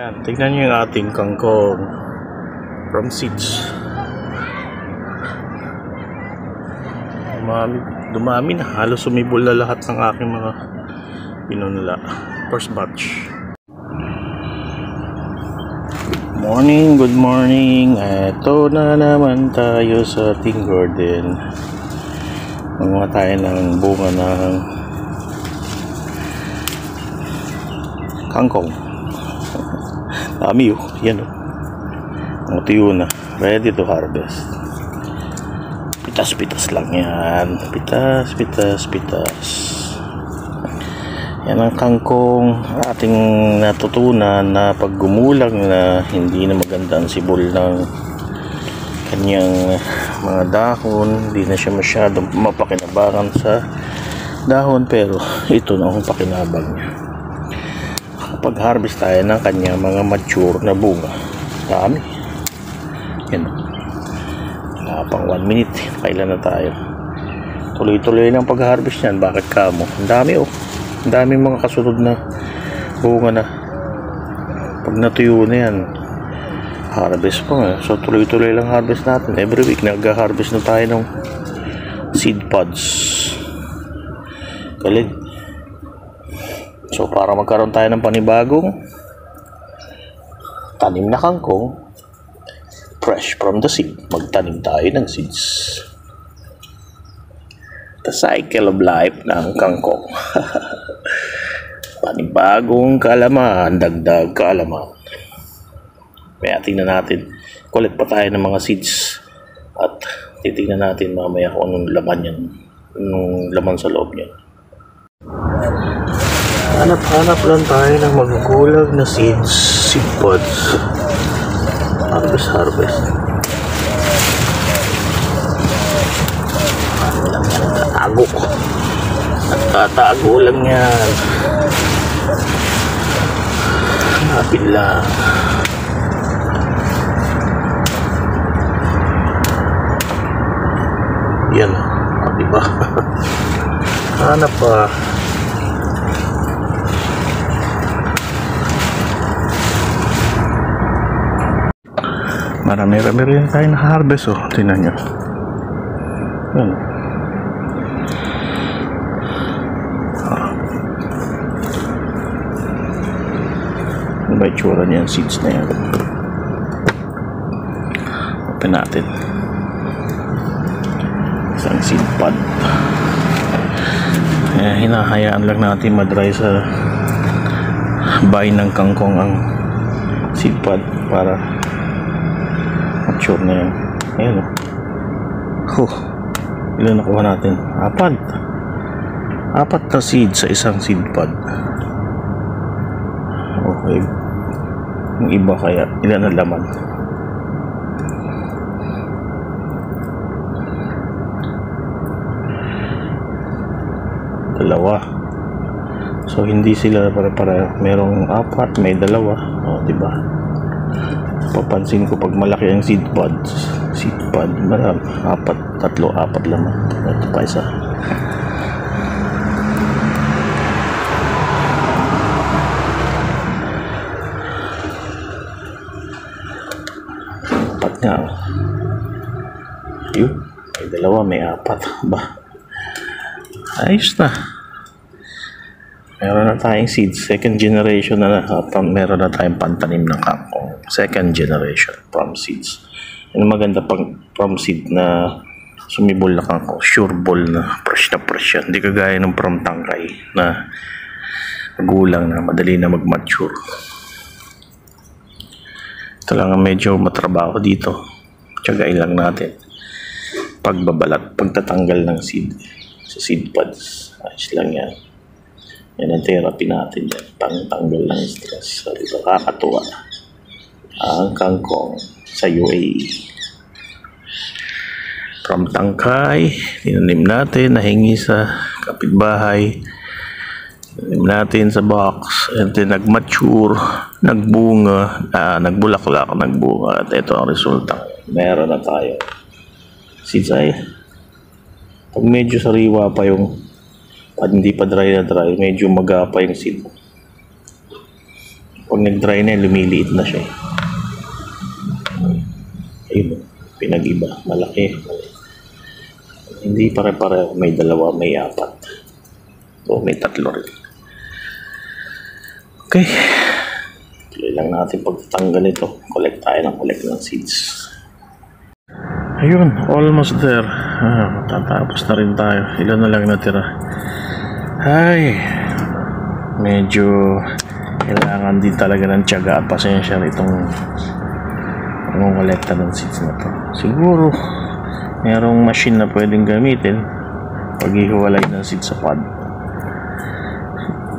Yan, tignan nyo yung ating kangkong from seeds. Dumami na. Halos sumibol na lahat ng aking mga pinunla. First batch. Good morning. Eto na naman tayo sa ating garden. Manguha tayo ng bunga ng kangkong. Dami oh, yan oh. Ang tuyo na, ready to harvest. Pitas-pitas lang yan. Pitas. Yan ang kangkong ating natutunan na pag gumulang na hindi na maganda ang sibol ng kanyang mga dahon. Hindi na siya masyadong mapakinabangan sa dahon, pero ito na ang pakinabang niya. Pag-harvest tayo ng kanyang mga mature na bunga. Dami. Yan. Pang 1 minute. Kailan na tayo? Tuloy-tuloy ng pag-harvest yan. Bakit kamo? Ang dami oh. Ang dami mga kasunod na bunga na. Pag natuyo na yan, harvest pa nga. So tuloy-tuloy lang harvest natin. Every week nag-harvest na tayo ng seed pods. Galing. So para magkaroon tayo ng panibagong tanim na kangkong, fresh from the seed, magtanim tayo ng seeds. The cycle of life ng kangkong. Panibagong kaalaman, dagdag kaalaman. Kaya tingnan natin, collect pa tayo ng mga seeds at titingnan natin mamaya kung anong laman yan, anong laman sa loob niya. Hanap lang tayo ng magugulag na seeds, seed pods. Harvest. Nagtatago lang yan. Hanapin lang. Yan, diba? Hanap pa. Marami-rami rin tayo na harvest oh. Tingnan nyo. Yan. Ano ba itsura niyan? Seeds na yan. Open natin. Isang seed pod. Hinahayaan lang natin madry sa bahay ng kangkong ang seed pod para mature na yan. Ayan o. Ilan nakuha natin? 4 na seed sa isang seed pod. Okay. Yung iba kaya ilan na laman? Dalawa. So hindi sila para merong 4, may 2. O diba? Papansin ko pag malaki ang seed pod, marami, 4 laman. Ito pa isa. Apat nga. Yun, may 2, may 4. Ba? Ayos na. Meron na tayong seeds, second generation na meron na tayong pantanim ng kangkong. Second generation from seeds. Yung maganda pang from seed na sumibol na kangkong, sure ball na fresh yan. Hindi kagaya ng from tangkay na gulang na madali na mag-mature. Ito lang ang medyo matrabaho dito. Tiyagain lang natin. Pagbabalat, pagtatanggal ng seed sa seed pods. Ayos lang yan. Yan ang therapy natin yan. Pangtanggal ng stress. So, ito kakatuwa ang kangkong sa UAE. From tangkay, tinanim natin, nahingi sa kapitbahay. Tinanim natin sa box. And then nag-mature, nagbunga, nagbulaklak, nagbunga. At ito ang resulta. Meron na tayo. Seeds ay, pag medyo sariwa pa yung pag hindi pa dry na dry, medyo magapa yung seed. Pag nag-dry na, lumiliit na siya. Ayun, pinag-iba. Malaki. Hindi pare-pareho. May dalawa, may apat. O may tatlo rin. Okay. Tuloy lang natin pagtatanggal ito. Collect tayo ng seeds. Ayun, almost there. Matatapos na rin tayo. Ilan na lang natira. Ay, medyo kailangan din talaga ng tiyaga at pasensya itong kolekta ng seeds na to. Siguro mayroong machine na pwedeng gamitin paghihiwalay ng seeds sa pod.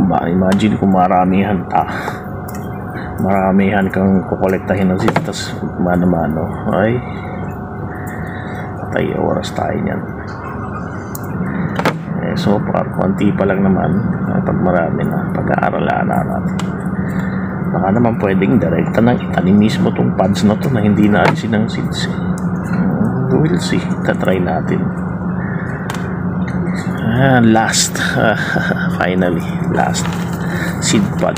Imagine kung maramihan kang kukolektahin ng seeds, tapos mano-mano, ay patay oras tayo niyan. So far konti pa lang naman. Pag marami na, pag-aaralaan na natin. Baka naman pwedeng direkta nang itanim mismo tong pods na to na hindi naalisin ng seeds. We'll see. Tatry natin. Last. Finally, last seed pod.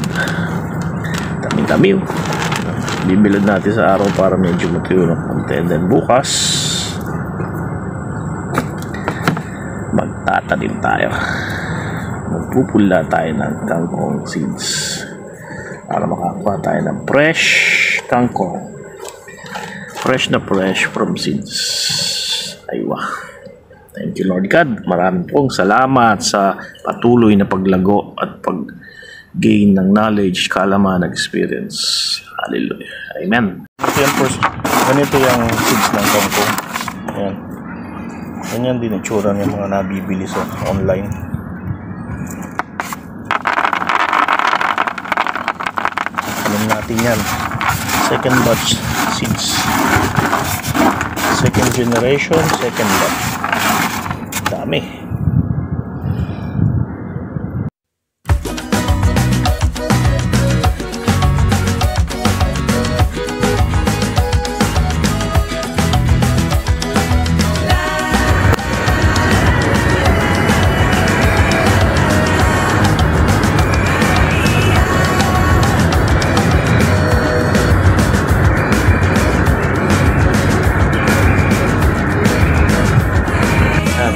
Dami-dami. Bibilad natin sa araw para medyo matuyo ng konti. And then bukas magtatanim tayo. Magpupula tayo ng kangkong seeds para makakuha tayo ng fresh kangkong. Fresh na fresh from seeds. Aywa. Thank you Lord God. Maraming pong salamat sa patuloy na paglago at pag-gain ng knowledge, kaalaman, experience. Hallelujah. Amen. Ganito yung seeds ng kangkong. Ayan. Ganyan din itsura ng mga nabibili sa online. Alam natin yan. Second batch seeds. Second generation, second batch. Dami.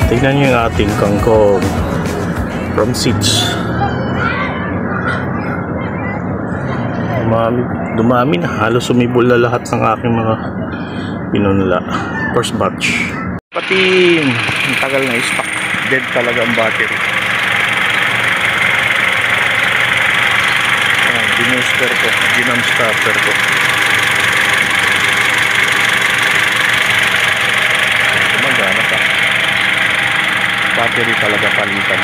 Tingnan nyo yung ating kangkong from seeds. Dumami na. Halos sumibol na lahat ng aking mga pinunla. First batch. Pati ang tagal na stock. Dead talaga ang battery. Ginuster ko. Ginam starter ko. Gumagana pa. Battery talaga palitan.